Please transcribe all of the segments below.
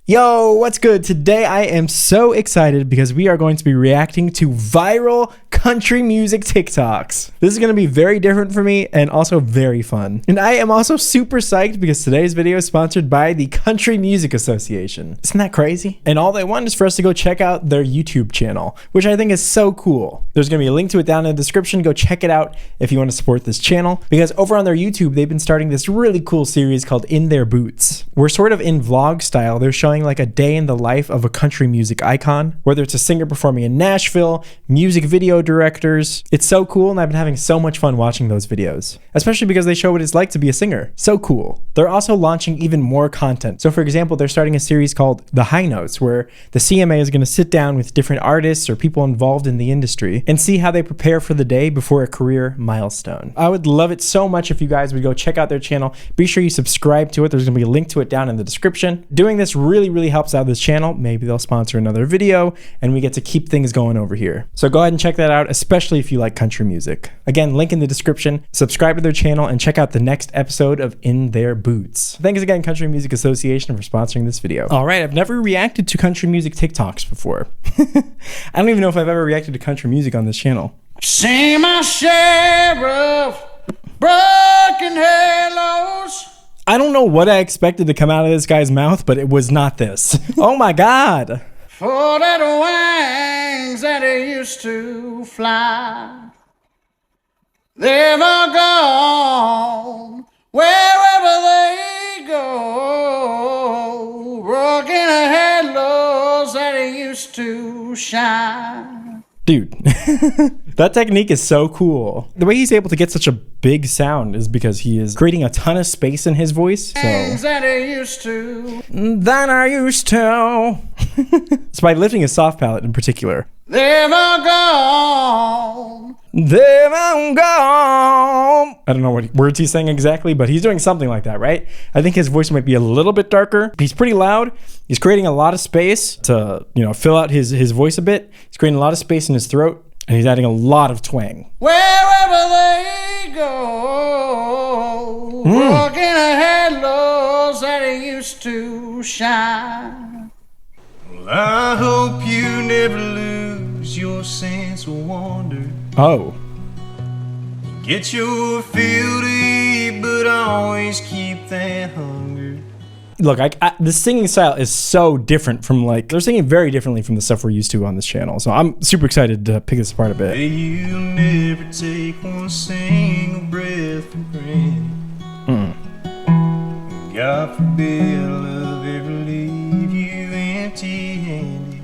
Yo, what's good? Today I am so excited because we are going to be reacting to viral country music TikToks. This is going to be very different for me and also very fun. And I am also super psyched because today's video is sponsored by the Country Music Association. Isn't that crazy? And all they want is for us to go check out their YouTube channel, which I think is so cool. There's going to be a link to it down in the description. Go check it out if you want to support this channel, because over on their YouTube, they've been starting this really cool series called In Their Boots. We're sort of in vlog style. They're showing like a day in the life of a country music icon, whether it's a singer performing in Nashville, music video directors. It's so cool, and I've been having so much fun watching those videos, especially because they show what it's like to be a singer. So cool. They're also launching even more content. So for example, they're starting a series called The High Notes, where the CMA is going to sit down with different artists or people involved in the industry and see how they prepare for the day before a career milestone. I would love it so much if you guys would go check out their channel. Be sure you subscribe to it. There's going to be a link to it down in the description. Doing this really helps out this channel. Maybe they'll sponsor another video and we get to keep things going over here. So go ahead and check that out, especially if you like country music. Again, link in the description. Subscribe to their channel and check out the next episode of In Their Boots. Thanks again, Country Music Association, for sponsoring this video. All right, I've never reacted to country music TikToks before. I don't even know if I've ever reacted to country music on this channel. See my share of broken halos. I don't know what I expected to come out of this guy's mouth, but it was not this. Oh my God. For that wings that he used to fly, they've all gone wherever they go. Broken halos that he used to shine. Dude, that technique is so cool. The way he's able to get such a big sound is because he is creating a ton of space in his voice. That I used to. It's by lifting his soft palate in particular. They've all gone. They've all gone. I don't know what words he's saying exactly, but he's doing something like that, right? I think his voice might be a little bit darker. He's pretty loud. He's creating a lot of space to, fill out his voice a bit. He's creating a lot of space in his throat, and he's adding a lot of twang. Wherever they go, broken halos that he used to shine. Well, I hope you never lose your sense of wonder. Oh. Get your fill to eat, but always keep that hunger. Look, the singing style is so different from they're singing very differently from the stuff we're used to on this channel. So I'm super excited to pick this apart a bit. You'll never take one single breath for granted. God forbid love ever leave you empty-handed.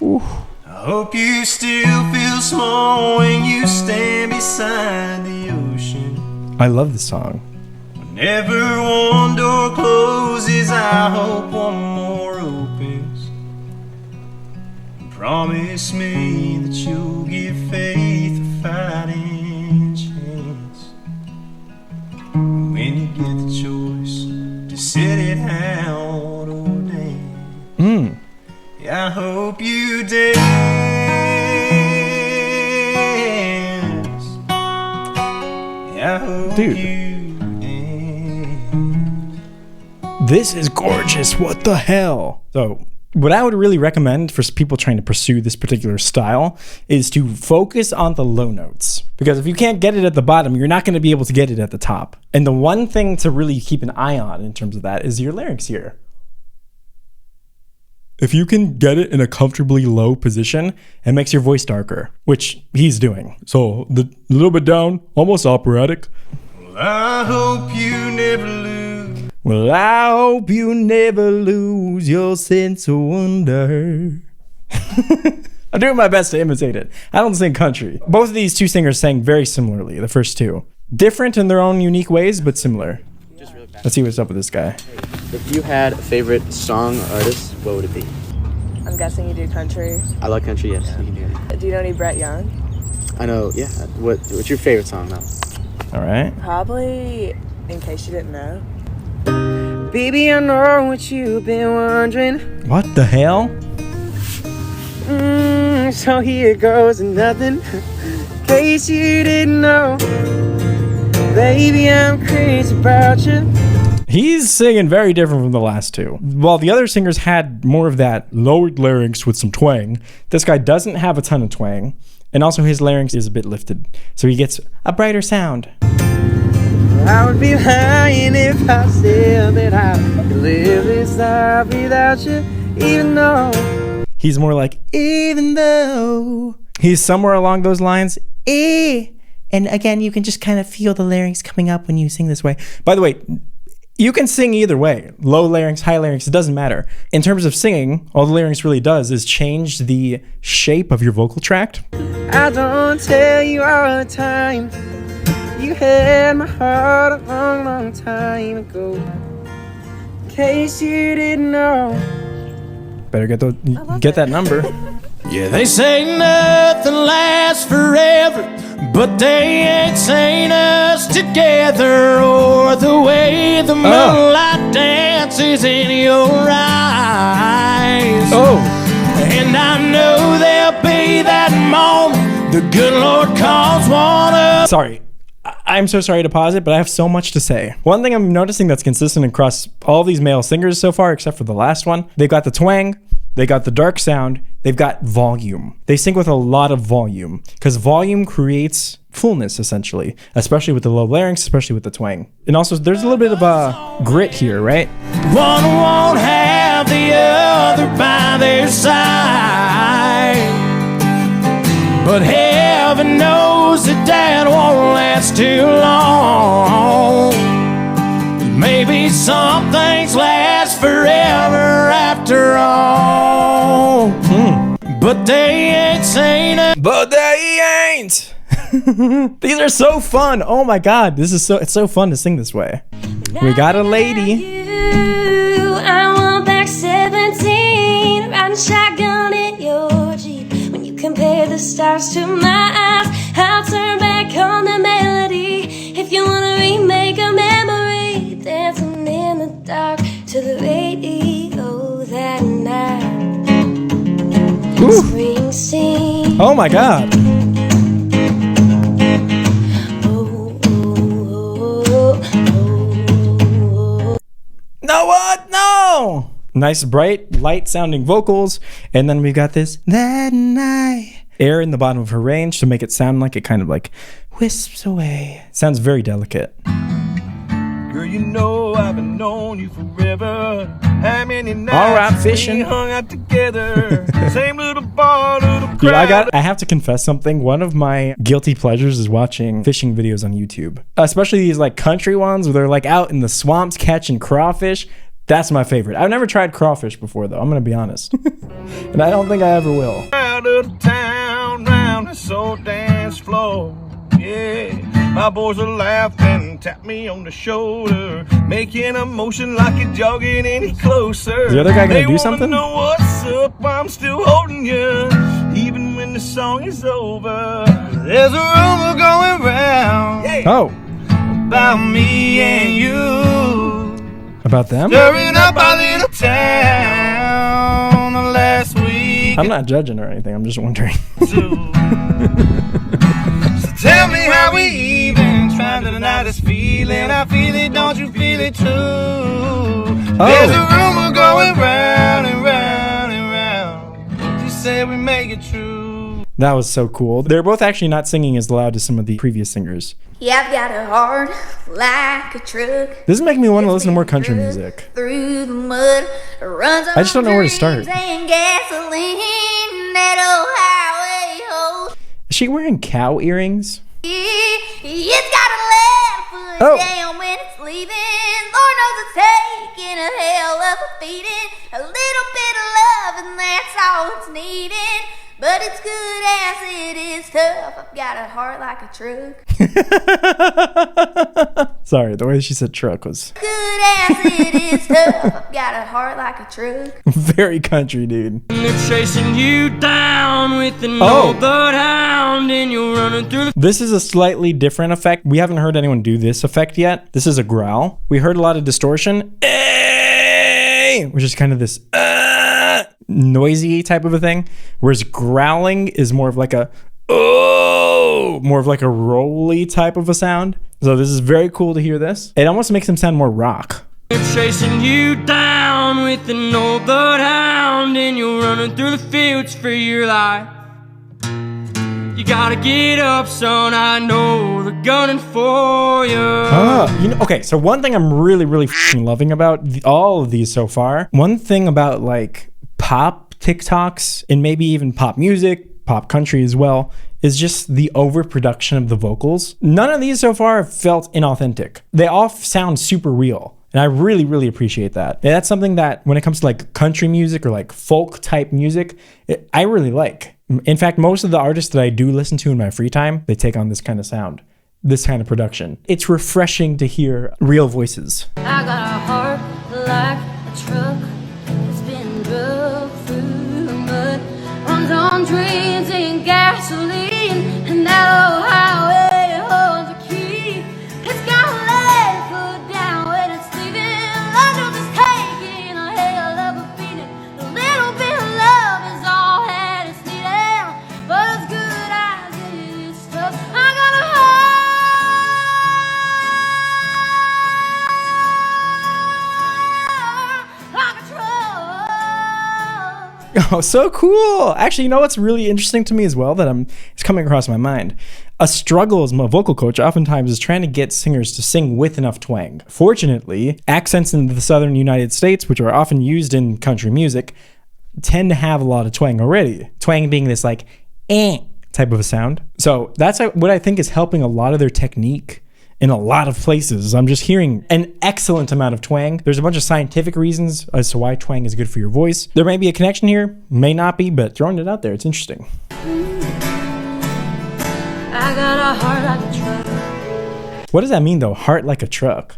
Ooh. I hope you still feel small when you stand beside the ocean. I love this song. Whenever one door closes, I hope one more opens. And promise me that you'll give faith a fighting chance. When you get the choice to sit it out or dance, I hope you dance. I hope Dude. you dance. This is gorgeous. What the hell? So what I would really recommend for people trying to pursue this particular style is to focus on the low notes. Because if you can't get it at the bottom, you're not going to be able to get it at the top. And the one thing to really keep an eye on in terms of that is your larynx here. If you can get it in a comfortably low position, it makes your voice darker, which he's doing. So a little bit down, almost operatic. Well, I hope you never lose. Well, I hope you never lose your sense of wonder. I'm doing my best to imitate it. I don't sing country. Both of these two singers sang very similarly, the first two. Different in their own unique ways, but similar. Let's see what's up with this guy. If you had a favorite song or artist, what would it be? I'm guessing you do country. I like country, yes. You can do it. Do you know any Brett Young? I know, yeah. What's your favorite song now? All right. Probably, in case you didn't know. Baby, I know what you've been wondering. What the hell? So here goes nothing. In case you didn't know. Baby, I'm crazy about you. He's singing very different from the last two. While the other singers had more of that lowered larynx with some twang, this guy doesn't have a ton of twang. And also his larynx is a bit lifted. So he gets a brighter sound. I would be lying if I said that I could live this life without you, even though. He's more like, even though. He's somewhere along those lines. And again, you can just kind of feel the larynx coming up when you sing this way. By the way, you can sing either way. Low larynx, high larynx, it doesn't matter. In terms of singing, all the larynx really does is change the shape of your vocal tract. I don't tell you all the time. You had my heart a long, long time ago. In case you didn't know. Better get that number. Yeah, they say nothing lasts forever, but they ain't seen us together, or the way the moonlight dances in your eyes. And I know there'll be that moment the good Lord calls one up. Sorry. I'm so sorry to pause it, but I have so much to say. One thing I'm noticing that's consistent across all these male singers so far, except for the last one, they've got the twang, they got the dark sound, they've got volume. They sing with a lot of volume, because volume creates fullness, essentially, especially with the low larynx, especially with the twang. And also, there's a little bit of a grit here, right? One won't have the other by their side, but heaven knows that won't last too long. Maybe some things last forever after all. But they ain't seen it. But they ain't. These are so fun. Oh my God, it's so fun to sing this way. We got a lady. I want back 17, riding shotgun in your Jeep. When you compare the stars to my eyes, I'll turn back on the melody. If you wanna remake a memory, dancing in the dark to the radio that night. Springsteen. Oh my God. No, what? No. Nice, bright, light sounding vocals. And then we've got this that night air in the bottom of her range to make it sound like it kind of like wisps away. Sounds very delicate. Girl, you know I've been knowing you forever. How many nights all right, fishing. we hung out together. Same little bar, little crowd. Dude, I have to confess something. One of my guilty pleasures is watching fishing videos on YouTube, especially these like country ones where they're like out in the swamps catching crawfish. That's my favorite. I've never tried crawfish before though, I'm gonna be honest. And I don't think I ever will. Out of the town, round this old dance floor. Yeah, my boys are laughing, tap me on the shoulder, making a motion like you're jogging any closer. Is the other guy gonna do something? They wanna know what's up, I'm still holding you, even when the song is over. There's a rumor going round, about me and you. About them? Stirring up our little town last week. I'm not judging or anything, I'm just wondering. Tell me how we even trying to deny this feeling. I feel it, don't you feel it too? There's a rumor going round and round and round. Just say we make it true. That was so cool. They're both actually not singing as loud as some of the previous singers. Yeah, I've got a heart like a truck. This is making me want to listen to more country music. Through the mud, runs I just don't know where to start. and gasoline, that old highway hole. Is she wearing cow earrings? It's got a left foot down when it's leaving. Lord knows it's taking a hell of a feeding. A little bit of love and that's all it's needing. But it's good as it is tough. I've got a heart like a truck. Sorry, the way she said truck was good as it is tough. I've got a heart like a truck. very country, dude. They're chasing you down with an old bloodhound and you're running through the... This is a slightly different effect. We haven't heard anyone do this effect yet. This is a growl. We heard a lot of distortion, which is kind of this noisy type of a thing, whereas growling is more of like a more of like a rolly type of a sound. So this is very cool to hear this. It almost makes him sound more rock. They're chasing you down with an old bloodhound, and you're running through the fields for your life. You gotta get up, son, I know they're gunning for you. Okay, so one thing I'm really f***ing loving about all of these so far, one thing about like pop TikToks and maybe even pop music, pop country as well, is just the overproduction of the vocals. None of these so far have felt inauthentic. They all sound super real. And I really appreciate that. And that's something that when it comes to like country music or like folk type music, I really like. In fact, most of the artists that I do listen to in my free time, they take on this kind of sound, this kind of production. It's refreshing to hear real voices. I got a heart like a truck that's been drug through the mud, runs on dreams and gasoline, and that old highway holds a key. It's got a leg foot down when it's leaving. London is taking a hell of a beating. A little bit of love is all that it's needed, but as good as it is stuff, I got a Oh, so cool. Actually, you know what's really interesting to me as well that it's coming across my mind? A struggle as a vocal coach oftentimes is trying to get singers to sing with enough twang. Fortunately, accents in the southern United States, which are often used in country music, tend to have a lot of twang already. Twang being this like type of a sound. So that's what I think is helping a lot of their technique in a lot of places. I'm just hearing an excellent amount of twang. There's a bunch of scientific reasons as to why twang is good for your voice. There may be a connection here, may not be, but throwing it out there, it's interesting. I got a heart like a truck. What does that mean though? Heart like a truck.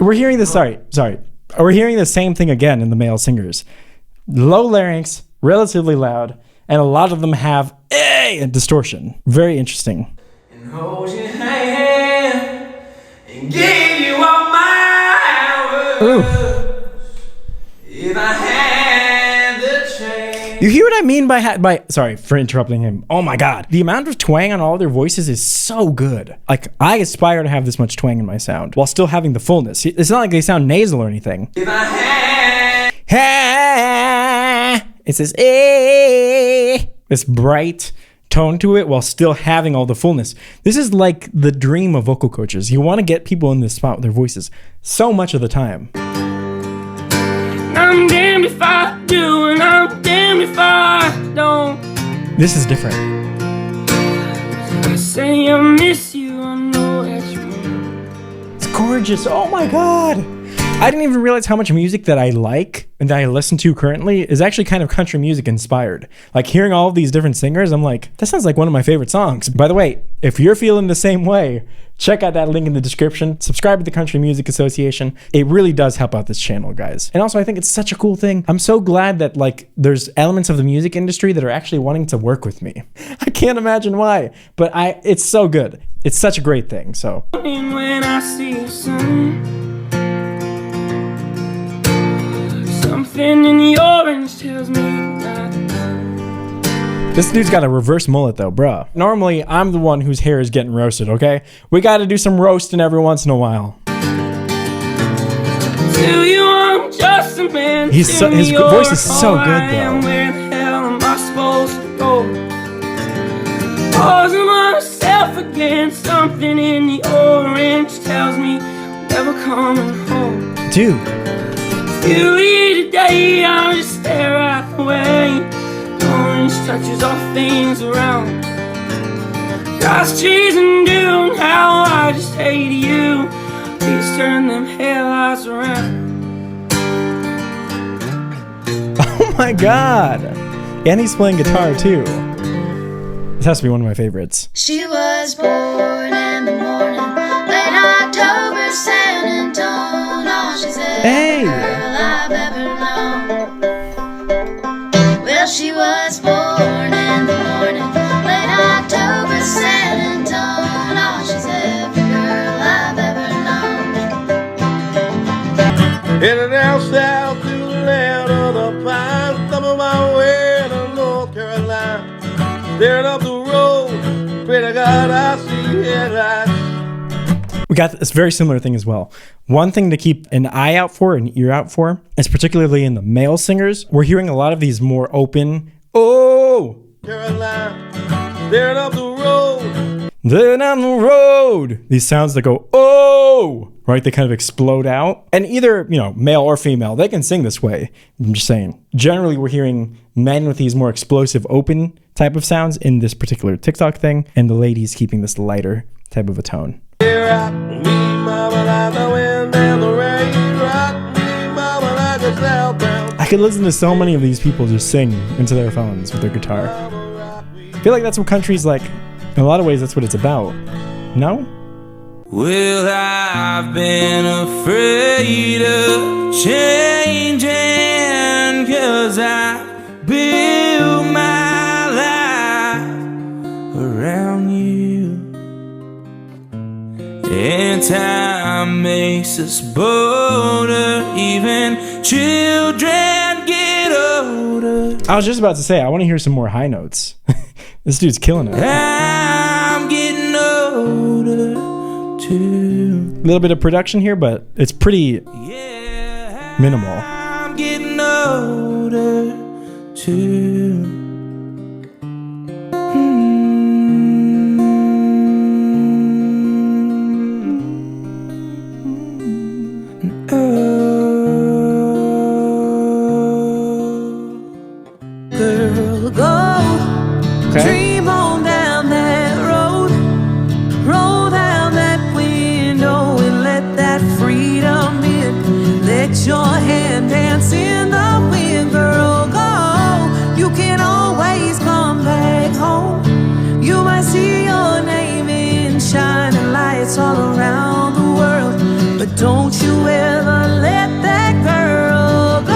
We're hearing this, sorry. We're hearing the same thing again in the male singers. Low larynx, relatively loud, and a lot of them have and distortion. Very interesting. And hold your hand and give you all my hours. If I had the chance. You hear what I mean by sorry for interrupting him. Oh my God. The amount of twang on all their voices is so good. Like, I aspire to have this much twang in my sound while still having the fullness. It's not like they sound nasal or anything. If I had. It's this this bright tone to it while still having all the fullness. This is like the dream of vocal coaches. You want to get people in this spot with their voices so much of the time. I'm damned if I do, and I'm damned if I don't. This is different. I say I miss you, I know that's wrong. It's gorgeous. Oh my God. I didn't even realize how much music that I like and that I listen to currently is actually kind of country music inspired. Like hearing all of these different singers, I'm like, that sounds like one of my favorite songs. By the way, if you're feeling the same way, check out that link in the description. Subscribe to the Country Music Association. It really does help out this channel, guys. And also, I think it's such a cool thing. I'm so glad that like there's elements of the music industry that are actually wanting to work with me. I can't imagine why, but it's so good. It's such a great thing, so. When I see your son, something in the orange tells me that. This dude's got a reverse mullet though, bruh. Normally, I'm the one whose hair is getting roasted, okay? We gotta do some roasting every once in a while. To you, I'm just a man. His voice is so good though. Where the hell am I supposed to go? Pausing myself again. Something in the orange tells me I'm never coming home. Dude. You leave today, I'll just stare at the way orange touches all things around. God's trees and doom, how I just hate you. Please turn them headlights around. Oh my God. And he's playing guitar too. This has to be one of my favorites. She was born in the morning, late October, San Antonio. She's every girl I've ever known. Well, she was born in the morning, late October, San Antonio. She's every girl I've ever known. Headed down south to the land of the pines, thumbing my way to North Carolina. Staring up the road, pray to God I see headlights. we got this very similar thing as well. One thing to keep an eye out for, an ear out for, is particularly in the male singers. We're hearing a lot of these more open, Caroline, there up the road. then on the road. These sounds that go, right? They kind of explode out. And either, male or female, they can sing this way. I'm just saying. Generally, we're hearing men with these more explosive, open type of sounds in this particular TikTok thing, and the ladies keeping this lighter type of a tone. Here I me, mama, like the wind and the rain. Rock me, mama, like a southbound. I could listen to so many of these people just sing into their phones with their guitar. I feel like that's what country's like. In a lot of ways, that's what it's about. No? Well, I've been afraid of changing, 'cause I built my life around you. And time makes us bolder, even children get older. I was just about to say, I want to hear some more high notes. This dude's killing it. I'm getting older too. A little bit of production here, but it's pretty minimal. I'm getting older too. Girl, go dream on down that road, roll down that window and let that freedom in. Let your hand dance in the wind, girl, go. You can always come back home. You might see your name in shining lights all around the world, but don't you ever let that girl go.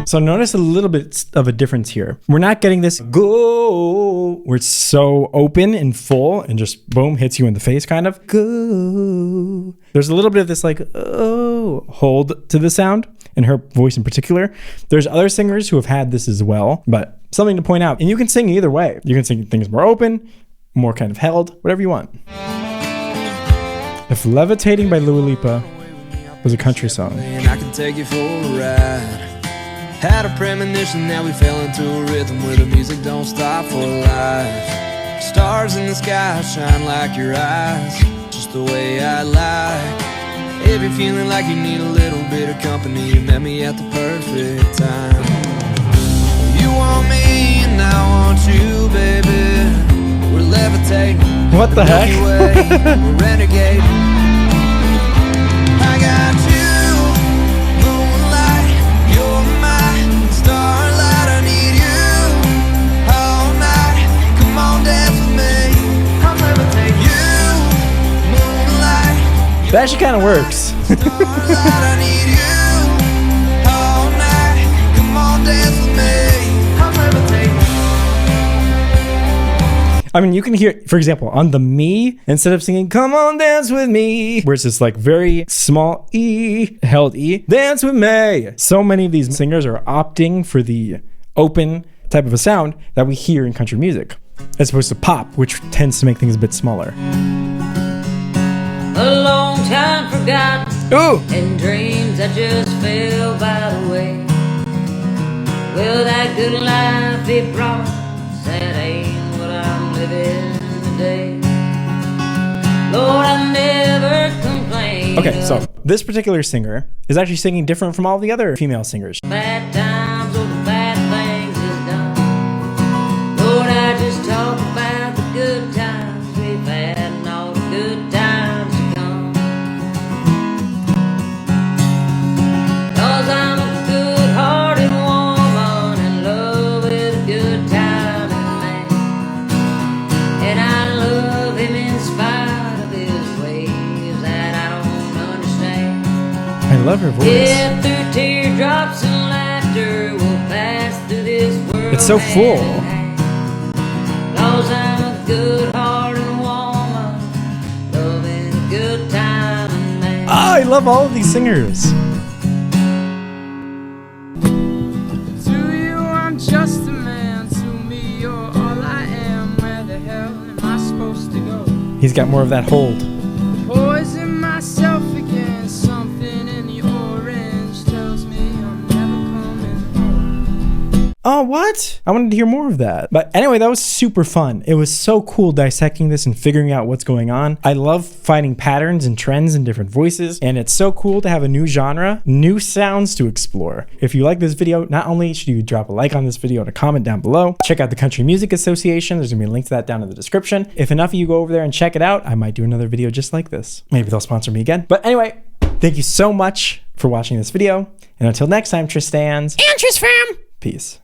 So notice a little bit of a difference here. We're not getting this go, where it's so open and full and just boom, hits you in the face kind of. Go. There's a little bit of this like, hold to the sound, and her voice in particular. There's other singers who have had this as well, but something to point out. And you can sing either way. You can sing things more open, more kind of held, whatever you want. If Levitating by Dua Lipa was a country song, And I can take you for a ride. Had a premonition that we fell into a rhythm where the music don't stop for life. Stars in the sky shine like your eyes, just the way I like. If you're feeling like you need a little bit of company, you met me at the perfect time. You want me and I want you, baby. We're levitating. What the heck? We're renegade. I got you, moonlight. You're my starlight. I need you all night. Come on, dance with me. I'll levitate you, moonlight. that actually kind of works. Starlight, I need you all night. Come on, dance with me. I'll levitate. I mean, you can hear, for example, on the me, instead of singing, come on, dance with me, where it's this like very small E, held E, dance with me. So many of these singers are opting for the open type of a sound that we hear in country music, as opposed to pop, which tends to make things a bit smaller. A long time forgotten, Ooh! and dreams that just fell by the way. Well, that good life it brought, that ain't what I'm living today. Lord, I never complain. Okay, so this particular singer is actually singing different from all the other female singers. Bad times or the bad things is done. Lord, I just talk about the good times we've had and all the good times to come. 'Cause I'm a good-hearted woman in love with a good-timing man. And I love him in spite of his ways that I don't understand. I love her voice. If through teardrops and laughter we'll pass through this world. It's so full. hand in hand. 'Cause I'm a good-hearted woman, loving a good time and man. Oh, I love all of these singers. To you, I'm just a man. To me, you're all I am. Where the hell am I supposed to go? He's got more of that hold. Oh, what? I wanted to hear more of that. But anyway, that was super fun. It was so cool dissecting this and figuring out what's going on. I love finding patterns and trends in different voices, and it's so cool to have a new genre, new sounds to explore. If you like this video, not only should you drop a like on this video and a comment down below, check out the Country Music Association. There's gonna be a link to that down in the description. If enough of you go over there and check it out, I might do another video just like this. Maybe they'll sponsor me again. But anyway, thank you so much for watching this video. And until next time, Tristans and Tristfam, peace.